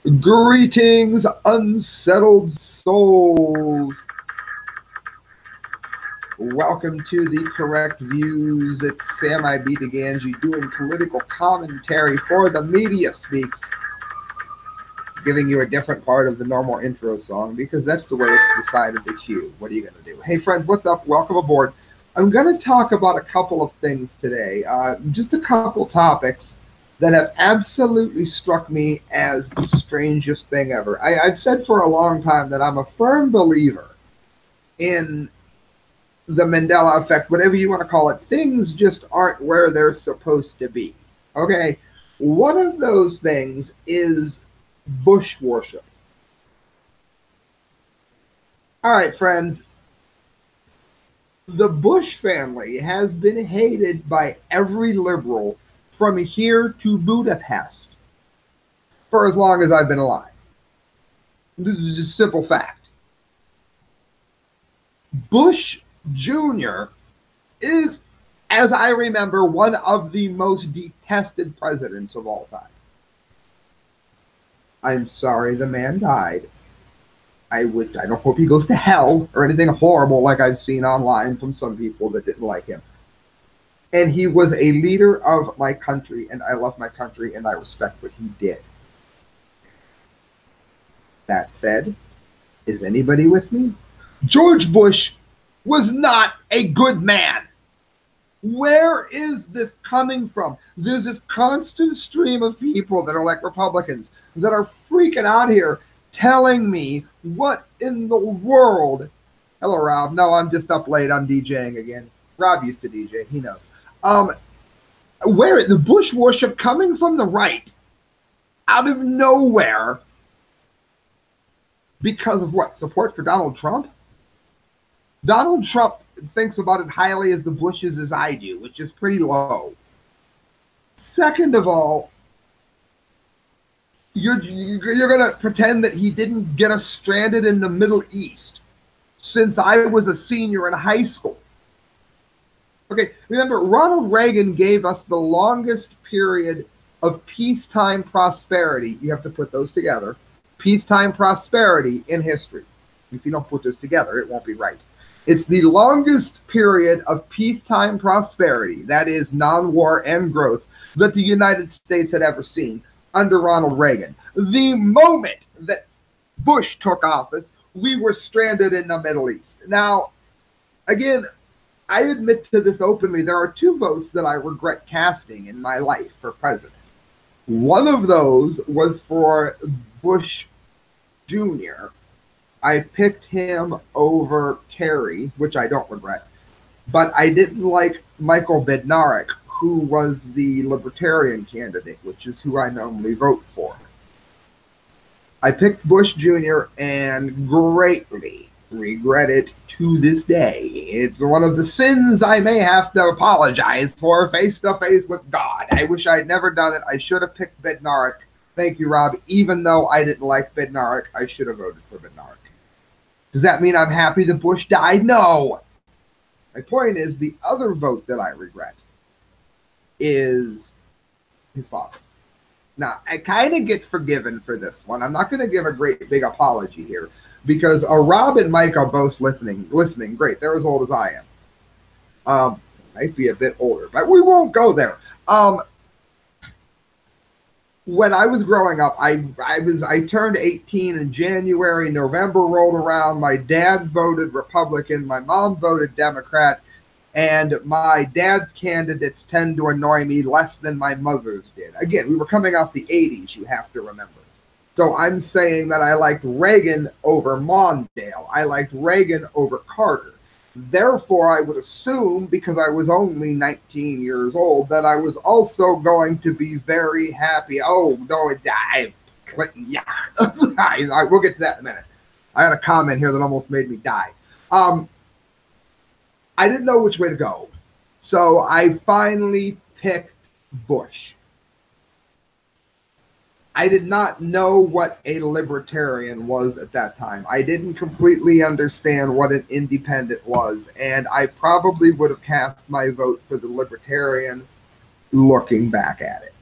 Greetings, unsettled souls. Welcome to the Correct Views. It's Sam I.B. Gangi doing political commentary for the Media Speaks, giving you a different part of the normal intro song because that's the way it's decided to cue. What are you going to do? Hey, friends, what's up? Welcome aboard. I'm going to talk about a couple of things today, just a couple topics that have absolutely struck me as the strangest thing ever. I've said for a long time that I'm a firm believer in the Mandela effect, whatever you want to call it. Things just aren't where they're supposed to be. Okay? One of those things is Bush worship. All right, friends. The Bush family has been hated by every liberal from here to Budapest for as long as I've been alive. This is just a simple fact. Bush Jr. is, as I remember, one of the most detested presidents of all time. I'm sorry the man died. I don't hope he goes to hell or anything horrible like I've seen online from some people that didn't like him. And he was a leader of my country, and I love my country, and I respect what he did. That said, is anybody with me? George Bush was not a good man. Where is this coming from? There's this constant stream of people that are like Republicans that are freaking out here telling me what in the world. Hello, Rob. No, I'm just up late. I'm DJing again. Rob used to DJ. He knows. Where the Bush worship coming from the right, out of nowhere, because of what? Support for Donald Trump? Donald Trump thinks about as highly as the Bushes as I do, which is pretty low. Second of all, you're going to pretend that he didn't get us stranded in the Middle East since I was a senior in high school. Okay, remember, Ronald Reagan gave us the longest period of peacetime prosperity. You have to put those together. Peacetime prosperity in history. If you don't put this together, it won't be right. It's the longest period of peacetime prosperity, that is non-war and growth, that the United States had ever seen under Ronald Reagan. The moment that Bush took office, we were stranded in the Middle East. Now, again, I admit to this openly, there are two votes that I regret casting in my life for president. One of those was for Bush Jr. I picked him over Kerry, which I don't regret, but I didn't like Michael Bednarik, who was the Libertarian candidate, which is who I normally vote for. I picked Bush Jr. and greatly regret it to this day. It's one of the sins I may have to apologize for face to face with God. I wish I'd never done it. I should have picked Bednarik. Thank you, Rob. Even though I didn't like Bednarik, I should have voted for Bednarik. Does that mean I'm happy that Bush died? No. My point is, the other vote that I regret is his father. Now, I kind of get forgiven for this one. I'm not going to give a great big apology here, because Rob and Mike are both listening. Great, they're as old as I am. Might be a bit older, but we won't go there. When I was growing up, I turned 18 in January. November rolled around. My dad voted Republican. My mom voted Democrat. And my dad's candidates tend to annoy me less than my mother's did. Again, we were coming off the 80s, you have to remember. So I'm saying that I liked Reagan over Mondale. I liked Reagan over Carter. Therefore, I would assume, because I was only 19 years old, that I was also going to be very happy. Oh, no, Clinton, yeah. We'll get to that in a minute. I had a comment here that almost made me die. I didn't know which way to go. So I finally picked Bush. I did not know what a libertarian was at that time. I didn't completely understand what an independent was, and I probably would have cast my vote for the libertarian looking back at it.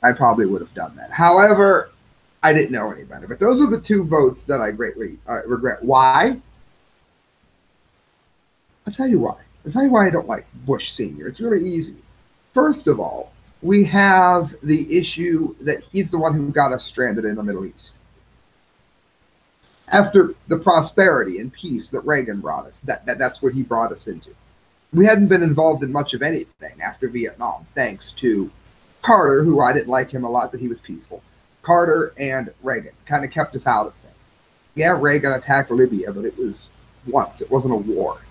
I probably would have done that. However, I didn't know any better. But those are the two votes that I greatly regret. Why? I'll tell you why. I'll tell you why I don't like Bush Sr. It's really easy. First of all, we have the issue that he's the one who got us stranded in the Middle East. After the prosperity and peace that Reagan brought us, that's what he brought us into. We hadn't been involved in much of anything after Vietnam, thanks to Carter, who I didn't like him a lot, but he was peaceful. Carter and Reagan kind of kept us out of things. Yeah, Reagan attacked Libya, but it was once. It wasn't a war.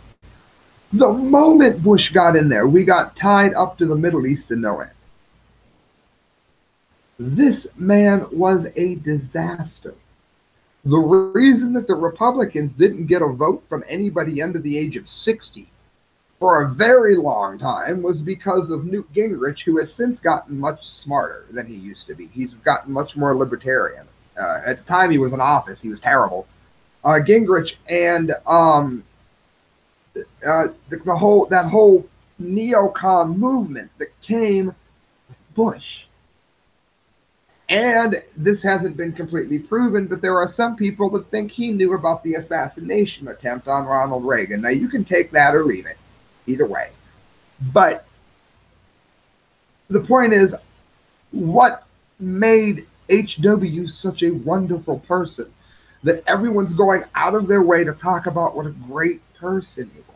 The moment Bush got in there, we got tied up to the Middle East in no end. This man was a disaster. The reason that the Republicans didn't get a vote from anybody under the age of 60 for a very long time was because of Newt Gingrich, who has since gotten much smarter than he used to be. He's gotten much more libertarian. At the time he was in office, he was terrible. Gingrich and the whole neocon movement that came with Bush. And this hasn't been completely proven, but there are some people that think he knew about the assassination attempt on Ronald Reagan. Now, you can take that or leave it, either way. But the point is, what made H.W. such a wonderful person that everyone's going out of their way to talk about what a great person he was?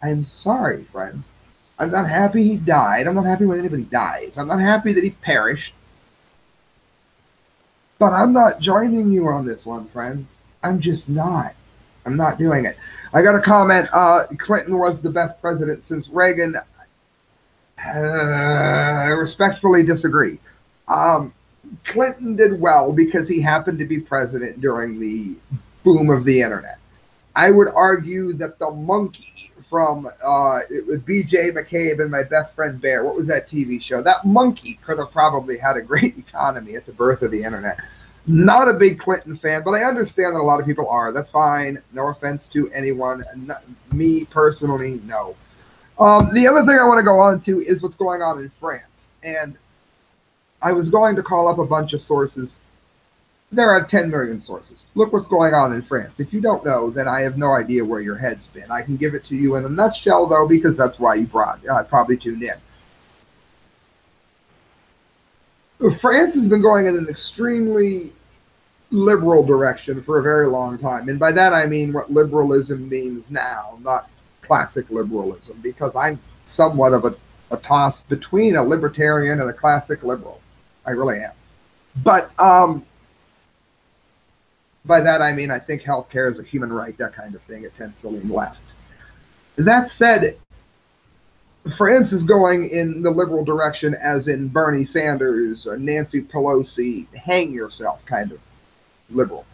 I'm sorry, friends. I'm not happy he died. I'm not happy when anybody dies. I'm not happy that he perished. But I'm not joining you on this one, friends. I'm just not. I'm not doing it. I got a comment. Clinton was the best president since Reagan. I respectfully disagree. Clinton did well because he happened to be president during the boom of the internet. I would argue that the monkey from it was B.J. McCabe and My Best Friend Bear. What was that TV show? That monkey could have probably had a great economy at the birth of the internet. Not a big Clinton fan, but I understand that a lot of people are. That's fine. No offense to anyone. Not, me personally, no. The other thing I want to go on to is what's going on in France. And I was going to call up a bunch of sources. There are 10 million sources. Look what's going on in France. If you don't know, then I have no idea where your head's been. I can give it to you in a nutshell, though, because that's why you probably tuned in. France has been going in an extremely liberal direction for a very long time. And by that I mean what liberalism means now, not classic liberalism, because I'm somewhat of a toss between a libertarian and a classic liberal. I really am. But by that I mean I think healthcare is a human right, that kind of thing. It tends to lean left. That said, France is going in the liberal direction, as in Bernie Sanders, Nancy Pelosi, hang yourself kind of liberal.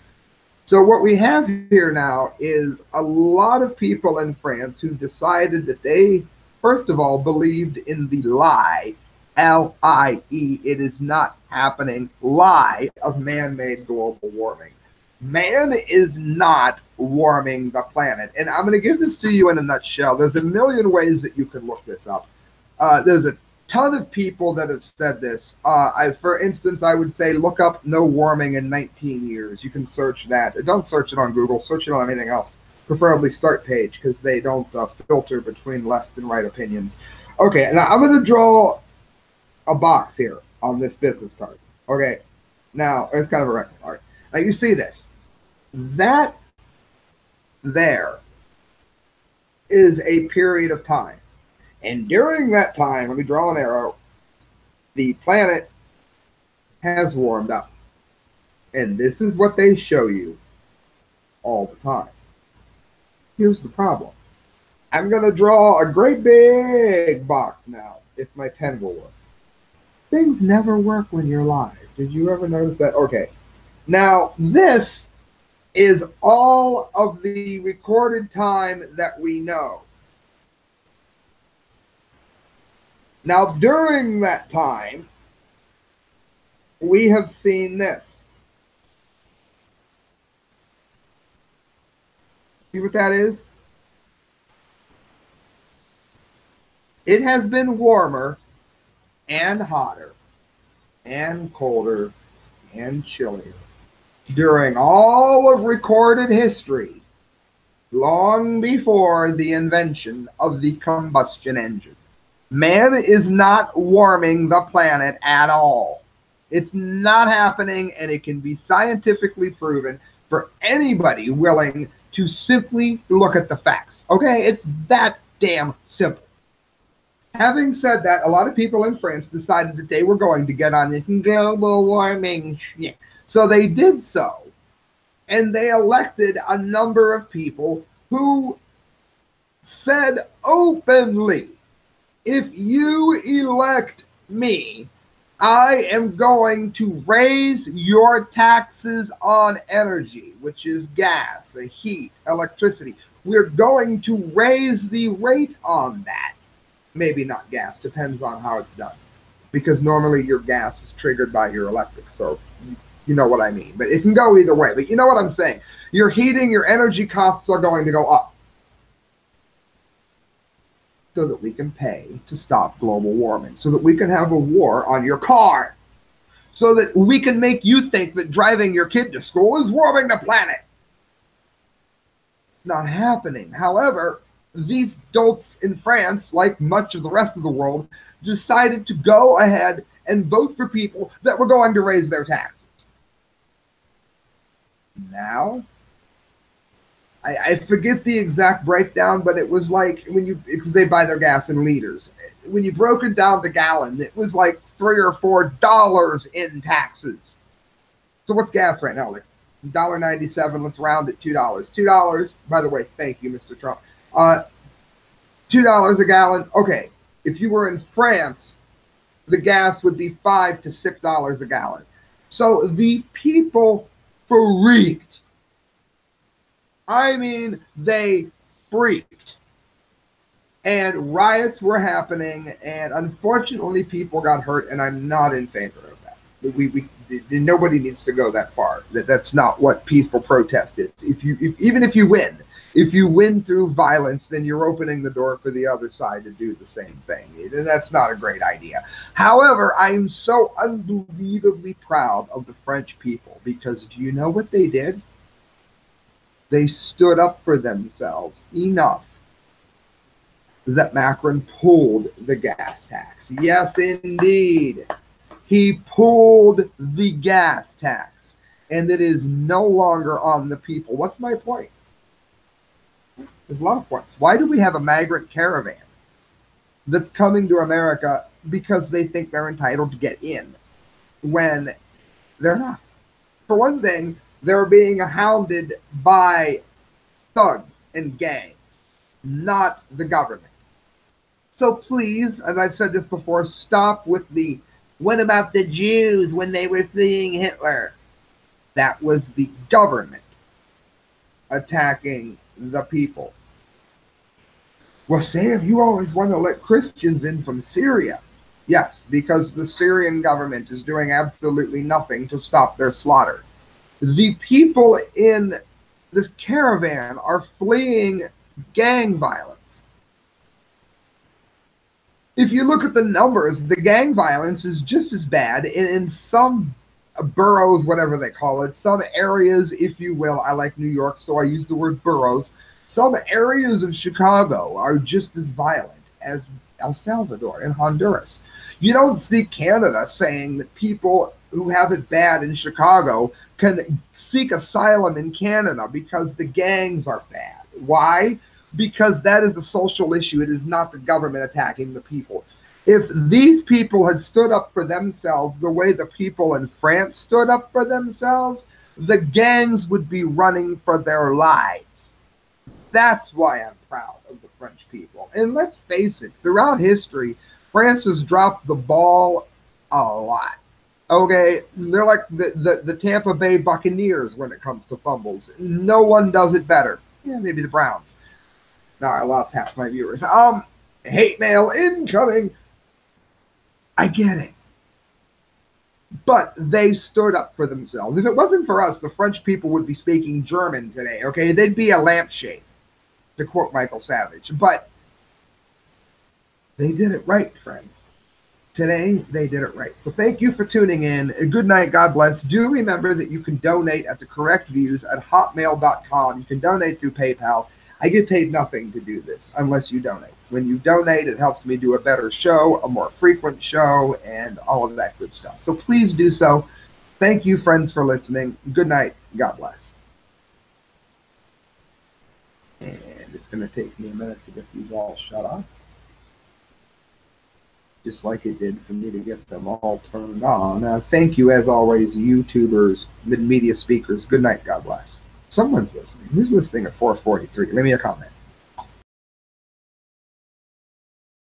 So what we have here now is a lot of people in France who decided that they, first of all, believed in the lie, L-I-E, it is not happening, lie of man-made global warming. Man is not warming the planet. And I'm going to give this to you in a nutshell. There's a million ways that you can look this up. There's a ton of people that have said this. For instance, I would say look up no warming in 19 years. You can search that. Don't search it on Google. Search it on anything else. Preferably Start Page, because they don't filter between left and right opinions. Okay, now I'm going to draw a box here on this business card. Okay, now it's kind of a rectangle. All right. Now you see this. That there is a period of time. And during that time, let me draw an arrow, the planet has warmed up. And this is what they show you all the time. Here's the problem. I'm going to draw a great big box now, if my pen will work. Things never work when you're live. Did you ever notice that? Okay. Now, this is all of the recorded time that we know. Now, during that time, we have seen this. See what that is? It has been warmer and hotter and colder and chillier. During all of recorded history, long before the invention of the combustion engine, man is not warming the planet at all. It's not happening, and it can be scientifically proven for anybody willing to simply look at the facts. Okay? It's that damn simple. Having said that, a lot of people in France decided that they were going to get on this global warming shit. So they did so, and they elected a number of people who said openly, if you elect me, I am going to raise your taxes on energy, which is gas, heat, electricity. We're going to raise the rate on that. Maybe not gas, depends on how it's done. Because normally your gas is triggered by your electric, so you know what I mean. But it can go either way. But you know what I'm saying. Your heating, your energy costs are going to go up, so that we can pay to stop global warming, so that we can have a war on your car, so that we can make you think that driving your kid to school is warming the planet. It's not happening. However, these dolts in France, like much of the rest of the world, decided to go ahead and vote for people that were going to raise their taxes. Now, I forget the exact breakdown, but it was like because they buy their gas in liters. When you broke it down to gallon, it was like $3 or $4 in taxes. So what's gas right now? Like $1.97. Let's round it $2. $2. By the way, thank you, Mr. Trump. $2 a gallon. Okay, if you were in France, the gas would be $5 to $6 a gallon. So the people freaked. I mean, they freaked. And riots were happening, and unfortunately people got hurt, and I'm not in favor of that. Nobody needs to go that far. That's not what peaceful protest is. Even if you win through violence, then you're opening the door for the other side to do the same thing. And that's not a great idea. However, I'm so unbelievably proud of the French people, because do you know what they did? They stood up for themselves enough that Macron pulled the gas tax. Yes, indeed. He pulled the gas tax, and it is no longer on the people. What's my point? There's a lot of points. Why do we have a migrant caravan that's coming to America because they think they're entitled to get in when they're not? For one thing, they're being hounded by thugs and gangs, not the government. So please, as I've said this before, stop with the, what about the Jews when they were fleeing Hitler? That was the government attacking the people. Well, Sam, you always want to let Christians in from Syria. Yes, because the Syrian government is doing absolutely nothing to stop their slaughter. The people in this caravan are fleeing gang violence. If you look at the numbers, the gang violence is just as bad in some boroughs, whatever they call it, some areas, if you will. I like New York, so I use the word boroughs. Some areas of Chicago are just as violent as El Salvador and Honduras. You don't see Canada saying that people who have it bad in Chicago can seek asylum in Canada because the gangs are bad. Why? Because that is a social issue. It is not the government attacking the people. If these people had stood up for themselves the way the people in France stood up for themselves, the gangs would be running for their lives. That's why I'm proud of the French people. And let's face it, throughout history, France has dropped the ball a lot. Okay, they're like the Tampa Bay Buccaneers when it comes to fumbles. No one does it better. Yeah, maybe the Browns. Now I lost half my viewers. Hate mail incoming. I get it. But they stood up for themselves. If it wasn't for us, the French people would be speaking German today, okay? They'd be a lampshade, to quote Michael Savage. But they did it right, friends. Today, they did it right. So thank you for tuning in. Good night. God bless. Do remember that you can donate at the correct views at hotmail.com. You can donate through PayPal. I get paid nothing to do this unless you donate. When you donate, it helps me do a better show, a more frequent show, and all of that good stuff. So please do so. Thank you, friends, for listening. Good night. God bless. And it's going to take me a minute to get these all shut off, just like it did for me to get them all turned on. Thank you, as always, YouTubers, media speakers. Good night. God bless. Someone's listening. Who's listening at 4:43? Leave me a comment.